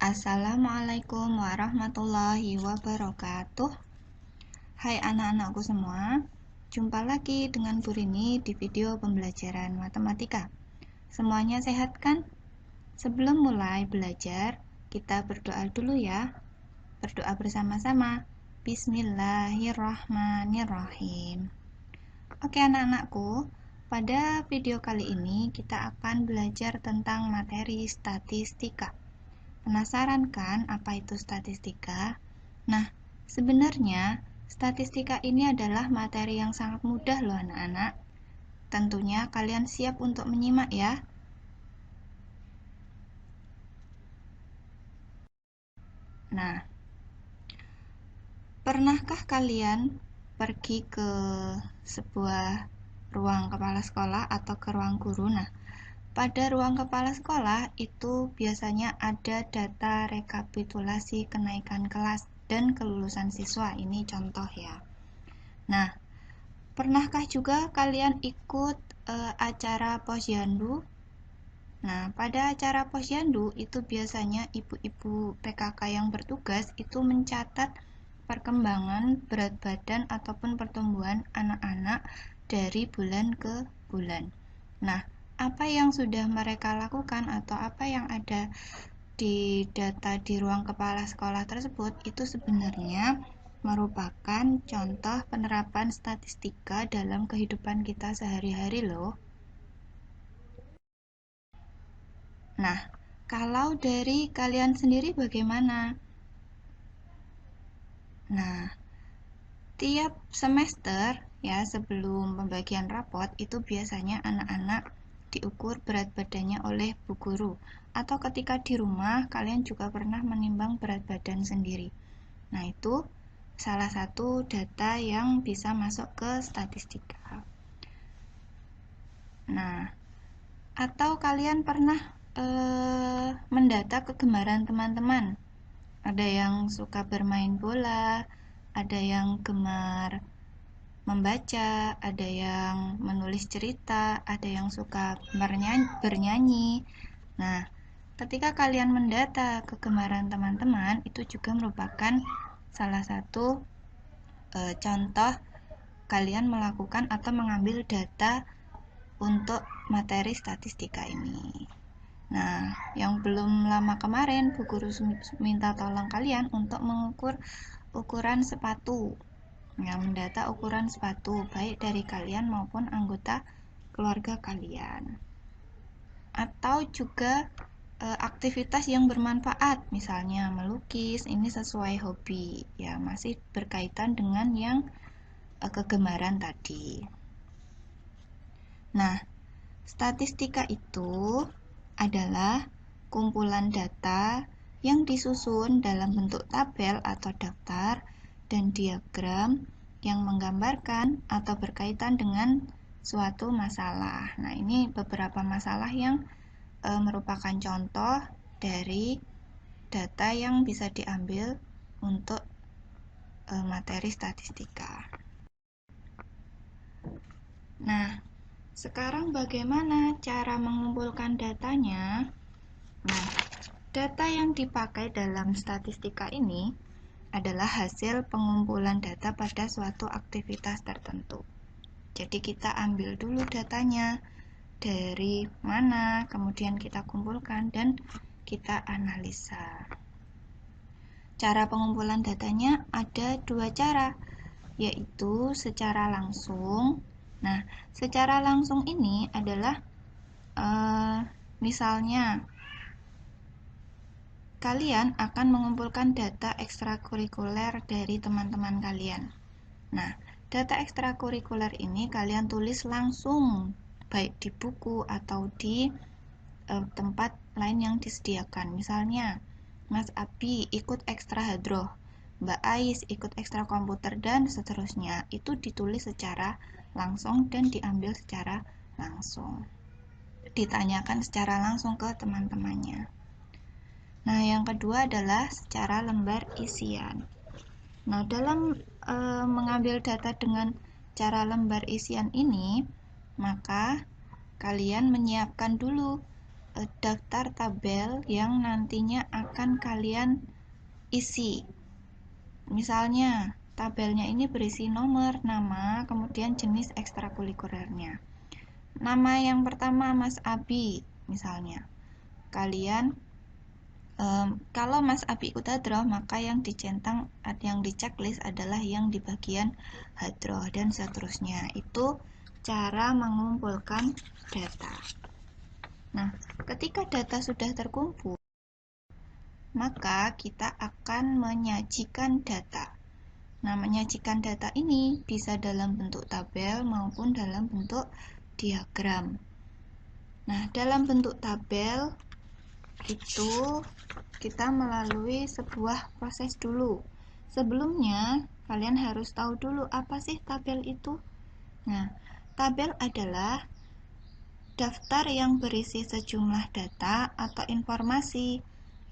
Assalamualaikum warahmatullahi wabarakatuh. Hai anak-anakku semua, jumpa lagi dengan Bu Rini di video pembelajaran matematika. Semuanya sehat kan? Sebelum mulai belajar, kita berdoa dulu ya. Berdoa bersama-sama. Bismillahirrahmanirrahim. Oke anak-anakku, pada video kali ini kita akan belajar tentang materi statistika. Penasaran kan apa itu statistika? Nah, sebenarnya statistika ini adalah materi yang sangat mudah loh anak-anak. Tentunya kalian siap untuk menyimak ya. Nah, pernahkah kalian pergi ke sebuah ruang kepala sekolah atau ke ruang guru? Nah, pada ruang kepala sekolah itu biasanya ada data rekapitulasi kenaikan kelas dan kelulusan siswa. Ini contoh ya. Nah, pernahkah juga kalian ikut acara posyandu? Nah, pada acara posyandu itu biasanya ibu-ibu PKK yang bertugas itu mencatat perkembangan berat badan ataupun pertumbuhan anak-anak dari bulan ke bulan. Nah, apa yang sudah mereka lakukan atau apa yang ada di data di ruang kepala sekolah tersebut itu sebenarnya merupakan contoh penerapan statistika dalam kehidupan kita sehari-hari loh. Nah, kalau dari kalian sendiri bagaimana? Nah, tiap semester ya sebelum pembagian rapot itu biasanya anak-anak diukur berat badannya oleh bu guru, atau ketika di rumah kalian juga pernah menimbang berat badan sendiri. Nah, itu salah satu data yang bisa masuk ke statistika. Nah, atau kalian pernah mendata kegemaran teman-teman. Ada yang suka bermain bola, ada yang gemar membaca, ada yang menulis cerita, ada yang suka bernyanyi. Nah, ketika kalian mendata kegemaran teman-teman, itu juga merupakan salah satu contoh kalian melakukan atau mengambil data untuk materi statistika ini. Nah, yang belum lama kemarin Bu Guru minta tolong kalian untuk mengukur ukuran sepatu. Yang mendata ukuran sepatu baik dari kalian maupun anggota keluarga kalian. Atau juga aktivitas yang bermanfaat, misalnya melukis, ini sesuai hobi, ya masih berkaitan dengan yang kegemaran tadi. Nah, statistika itu adalah kumpulan data yang disusun dalam bentuk tabel atau daftar dan diagram yang menggambarkan atau berkaitan dengan suatu masalah. Nah, ini beberapa masalah yang merupakan contoh dari data yang bisa diambil untuk materi statistika. Nah, sekarang bagaimana cara mengumpulkan datanya? Nah, data yang dipakai dalam statistika ini adalah hasil pengumpulan data pada suatu aktivitas tertentu. Jadi kita ambil dulu datanya dari mana, kemudian kita kumpulkan dan kita analisa. Cara pengumpulan datanya ada dua cara, yaitu secara langsung. Nah, secara langsung ini adalah misalnya kalian akan mengumpulkan data ekstrakurikuler dari teman-teman kalian. Nah, data ekstrakurikuler ini kalian tulis langsung baik di buku atau di tempat lain yang disediakan. Misalnya, Mas Abi ikut ekstra hadroh, Mbak Ais ikut ekstra komputer, dan seterusnya. Itu ditulis secara langsung dan diambil secara langsung. Ditanyakan secara langsung ke teman-temannya. Nah, yang kedua adalah secara lembar isian. Nah, dalam mengambil data dengan cara lembar isian ini, maka kalian menyiapkan dulu daftar tabel yang nantinya akan kalian isi. Misalnya, tabelnya ini berisi nomor, nama, kemudian jenis ekstrakurikulernya. Nama yang pertama Mas Abi, misalnya. Kalian kalau Mas Abi ikut hadroh, maka yang dicentang, yang di checklist adalah yang di bagian hadroh dan seterusnya. Itu cara mengumpulkan data. Nah, ketika data sudah terkumpul, maka kita akan menyajikan data. Nah, menyajikan data ini bisa dalam bentuk tabel maupun dalam bentuk diagram. Nah, dalam bentuk tabel itu kita melalui sebuah proses dulu. Sebelumnya, kalian harus tahu dulu apa sih tabel itu. Nah, tabel adalah daftar yang berisi sejumlah data atau informasi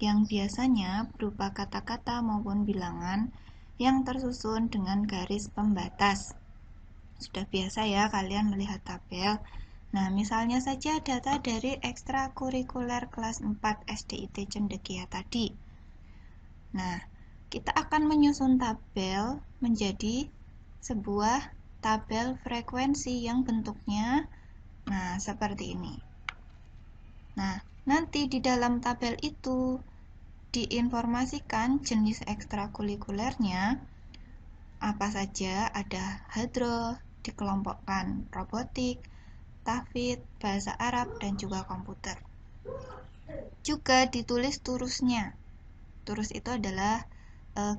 yang biasanya berupa kata-kata maupun bilangan yang tersusun dengan garis pembatas. Sudah biasa ya kalian melihat tabel. Nah, misalnya saja data dari ekstrakurikuler kelas 4 SDIT Cendekia tadi. Nah, kita akan menyusun tabel menjadi sebuah tabel frekuensi yang bentuknya seperti ini. Nah, nanti di dalam tabel itu diinformasikan jenis ekstrakurikulernya apa saja, ada hadroh, dikelompokkan robotik, tahfidz, bahasa Arab, dan juga komputer. Juga ditulis turusnya. Turus itu adalah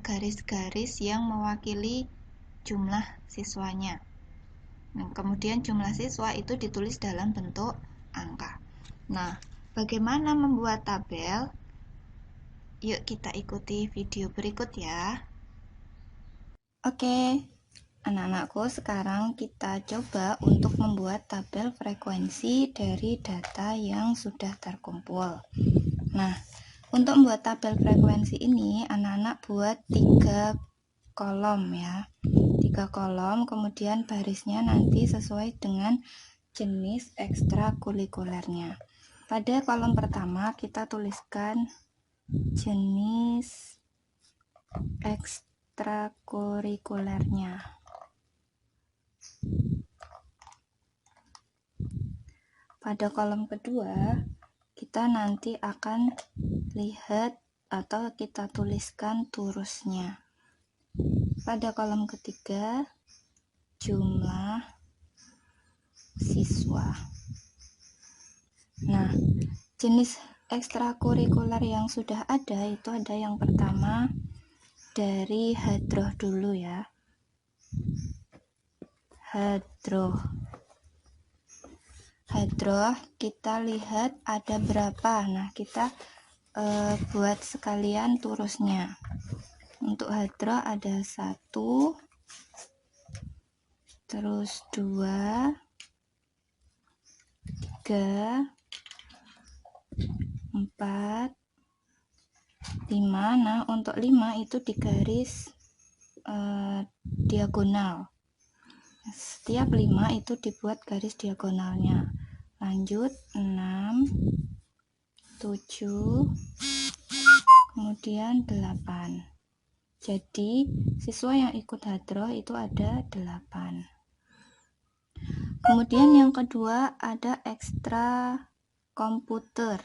garis-garis yang mewakili jumlah siswanya. Nah, kemudian jumlah siswa itu ditulis dalam bentuk angka. Nah, bagaimana membuat tabel? Yuk kita ikuti video berikut ya. Oke, anak-anakku, sekarang kita coba untuk membuat tabel frekuensi dari data yang sudah terkumpul. Nah, untuk membuat tabel frekuensi ini, anak-anak buat 3 kolom ya. 3 kolom, kemudian barisnya nanti sesuai dengan jenis ekstrakurikulernya. Pada kolom pertama kita tuliskan jenis ekstrakurikulernya. Pada kolom kedua, kita nanti akan lihat atau kita tuliskan turusnya. Pada kolom ketiga, jumlah siswa. Nah, jenis ekstrakurikuler yang sudah ada itu ada yang pertama dari hadroh dulu ya. Hadroh kita lihat ada berapa. Nah, kita buat sekalian turusnya. Untuk hadroh ada 1, terus 2, 3, 4, 5. Nah, untuk 5 itu di garis diagonal. Setiap 5 itu dibuat garis diagonalnya. Lanjut 6, 7, kemudian 8. Jadi siswa yang ikut hadroh itu ada 8. Kemudian yang kedua ada ekstra komputer.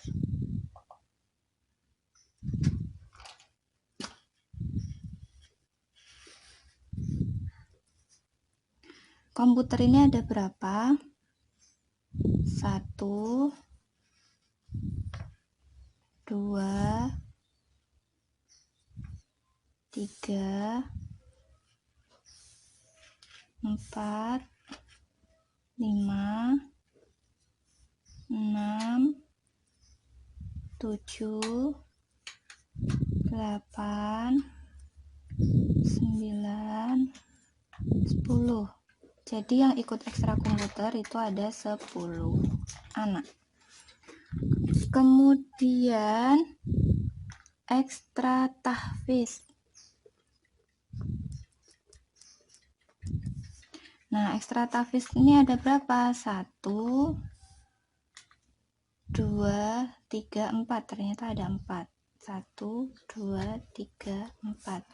Komputer ini ada berapa? 1, 2, 3, 4, 5, 6, 7, 8, 9, 10. Jadi yang ikut ekstra komputer itu ada 10 anak. Kemudian ekstra tahfidz. Nah, ekstra tahfidz ini ada berapa? 1, 2, 3, 4. Ternyata ada 4. 1, 2, 3, 4.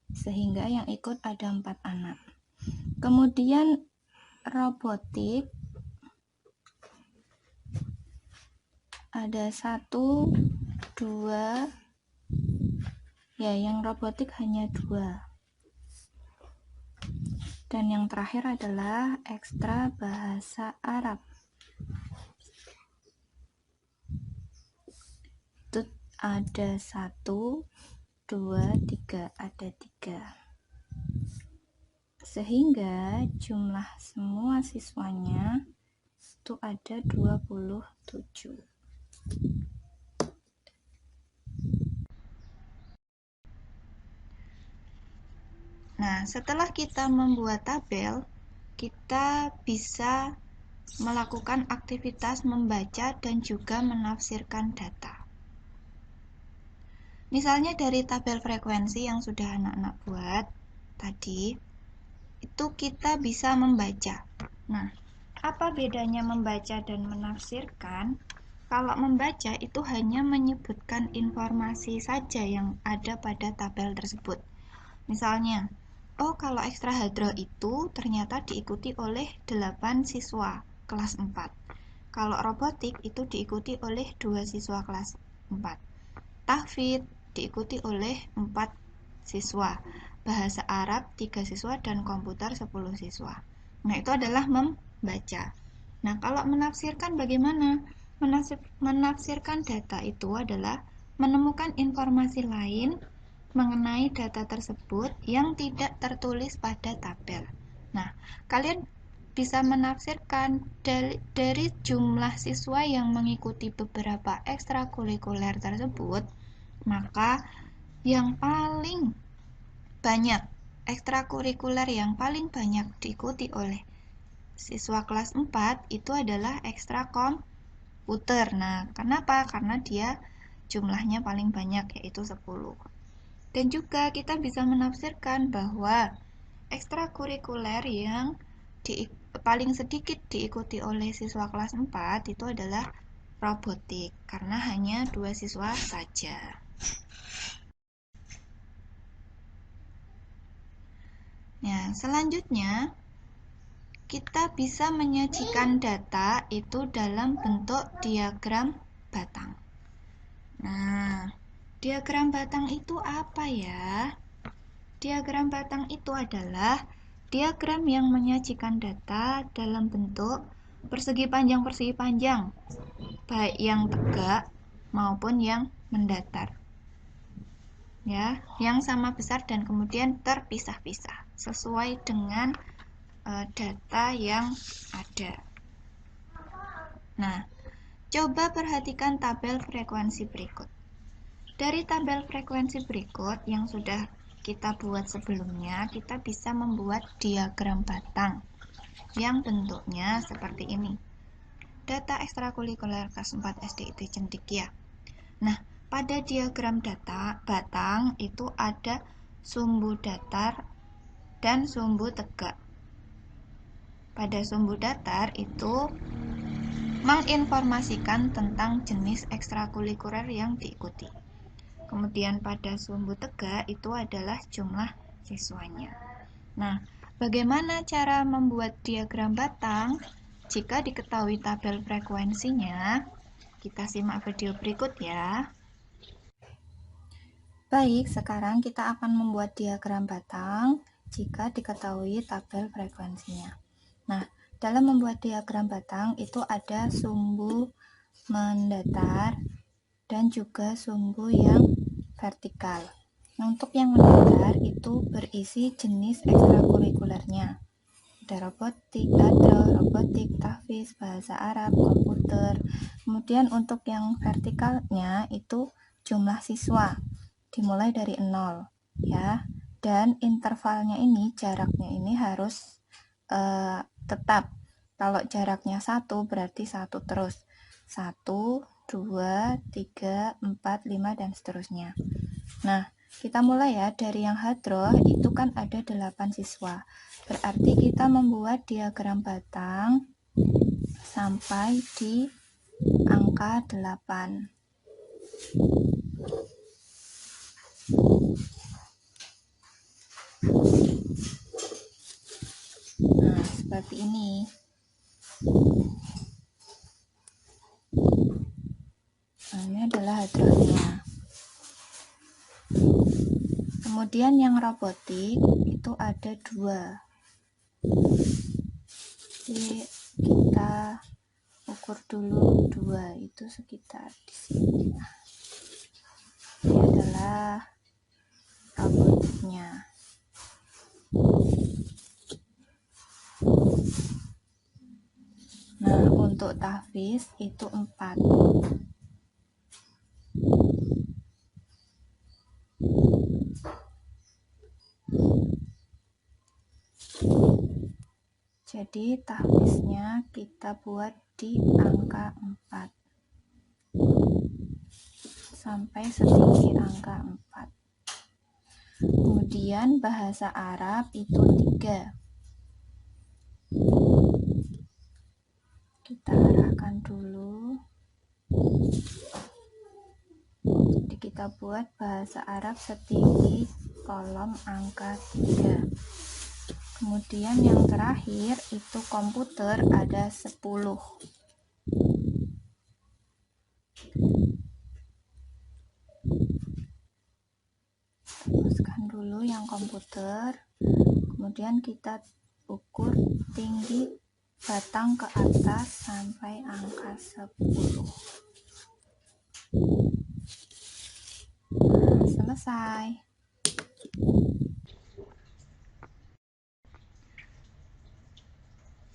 Sehingga yang ikut ada 4 anak. Kemudian robotik ada 1, 2. Ya, yang robotik hanya 2. Dan yang terakhir adalah ekstra bahasa Arab. Itu ada 1, 2, 3, ada 3. Sehingga jumlah semua siswanya itu ada 27. Nah, setelah kita membuat tabel, kita bisa melakukan aktivitas membaca dan juga menafsirkan data. Misalnya dari tabel frekuensi yang sudah anak-anak buat tadi, itu kita bisa membaca. Nah, apa bedanya membaca dan menafsirkan? Kalau membaca itu hanya menyebutkan informasi saja yang ada pada tabel tersebut. Misalnya, oh kalau ekstra hadroh itu ternyata diikuti oleh 8 siswa kelas 4. Kalau robotik itu diikuti oleh 2 siswa kelas 4. Tahfidz diikuti oleh 4 siswa. Bahasa Arab 3 siswa dan komputer 10 siswa. Nah, itu adalah membaca. Nah, kalau menafsirkan bagaimana? Menafsirkan data itu adalah menemukan informasi lain mengenai data tersebut yang tidak tertulis pada tabel. Nah, kalian bisa menafsirkan dari jumlah siswa yang mengikuti beberapa ekstrakurikuler tersebut, maka yang paling banyak ekstrakurikuler yang paling banyak diikuti oleh siswa kelas 4 itu adalah ekstra komputer. Nah, kenapa? Karena dia jumlahnya paling banyak, yaitu 10. Dan juga kita bisa menafsirkan bahwa ekstrakurikuler yang paling sedikit diikuti oleh siswa kelas 4 itu adalah robotik, karena hanya 2 siswa saja. Ya, selanjutnya kita bisa menyajikan data itu dalam bentuk diagram batang. Nah, diagram batang itu apa ya? Diagram batang itu adalah diagram yang menyajikan data dalam bentuk persegi panjang, baik yang tegak maupun yang mendatar. Ya, yang sama besar dan kemudian terpisah-pisah sesuai dengan data yang ada. Nah, coba perhatikan tabel frekuensi berikut. Dari tabel frekuensi berikut yang sudah kita buat sebelumnya, kita bisa membuat diagram batang yang bentuknya seperti ini. Data ekstrakurikuler kelas 4 SD Cendekia. Nah, pada diagram data batang itu ada sumbu datar dan sumbu tegak. Pada sumbu datar itu menginformasikan tentang jenis ekstrakurikuler yang diikuti. Kemudian pada sumbu tegak itu adalah jumlah siswanya. Nah, bagaimana cara membuat diagram batang? Jika diketahui tabel frekuensinya, kita simak video berikut ya. Baik, sekarang kita akan membuat diagram batang jika diketahui tabel frekuensinya. Nah, dalam membuat diagram batang itu ada sumbu mendatar dan juga sumbu yang vertikal. Nah, untuk yang mendatar itu berisi jenis ekstrakurikulernya. Ada robotik, robotik, tahfidz, bahasa Arab, komputer. Kemudian untuk yang vertikalnya itu jumlah siswa, dimulai dari 0 ya. Dan intervalnya ini, jaraknya ini harus tetap. Kalau jaraknya 1 berarti 1 terus. 1, 2, 3, 4, 5 dan seterusnya. Nah, kita mulai ya dari yang hadroh itu kan ada 8 siswa. Berarti kita membuat diagram batang sampai di angka 8. Nah, seperti ini. Nah, ini adalah hadronnya. Kemudian yang robotik itu ada 2. Jadi kita ukur dulu 2 itu sekitar di sini. Nah, ini adalah robotiknya. Nah, untuk tahfiz itu 4. Jadi tahfiznya kita buat di angka 4 sampai setinggi angka 4. Kemudian bahasa Arab itu 3. Kita arahkan dulu. Jadi kita buat bahasa Arab setinggi kolom angka 3. Kemudian yang terakhir itu komputer ada 10. Teruskan dulu yang komputer. Kemudian kita ukur tinggi batang ke atas sampai angka 10. Nah, selesai.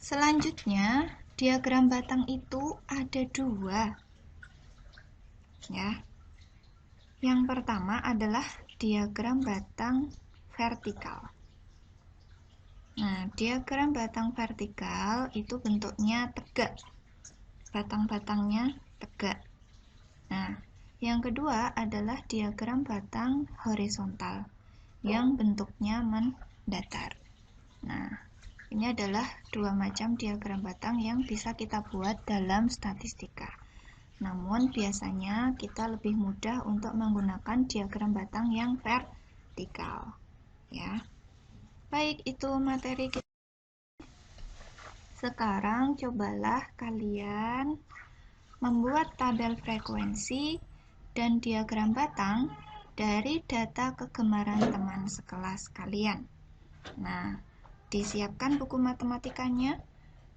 Selanjutnya, diagram batang itu ada 2. Ya. Yang pertama adalah diagram batang vertikal. Nah, diagram batang vertikal itu bentuknya tegak. Batang-batangnya tegak. Nah, yang kedua adalah diagram batang horizontal yang bentuknya mendatar. Nah, ini adalah 2 macam diagram batang yang bisa kita buat dalam statistika. Namun biasanya kita lebih mudah untuk menggunakan diagram batang yang vertikal. Ya. Baik, itu materi kita. Sekarang cobalah kalian membuat tabel frekuensi dan diagram batang dari data kegemaran teman sekelas kalian. Nah, disiapkan buku matematikanya.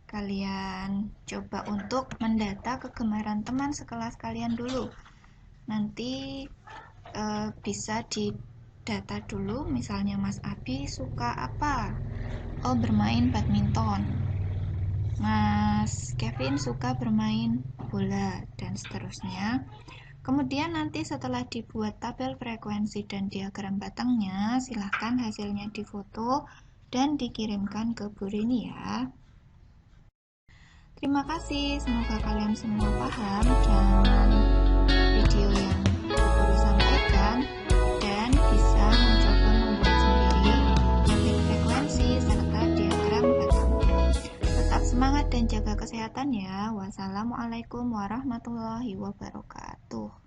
Kalian coba untuk mendata kegemaran teman sekelas kalian dulu. Nanti bisa didata dulu, misalnya Mas Abi suka apa? Oh, bermain badminton. Mas Kevin suka bermain bola, dan seterusnya. Kemudian nanti setelah dibuat tabel frekuensi dan diagram batangnya, silahkan hasilnya difoto dan dikirimkan ke Bu Rini ya. Terima kasih, semoga kalian semua paham dengan video yang Guru sampaikan dan bisa mencoba membuat sendiri tabel frekuensi serta diagram batang. Tetap semangat dan jaga kesehatan ya. Wassalamualaikum warahmatullahi wabarakatuh.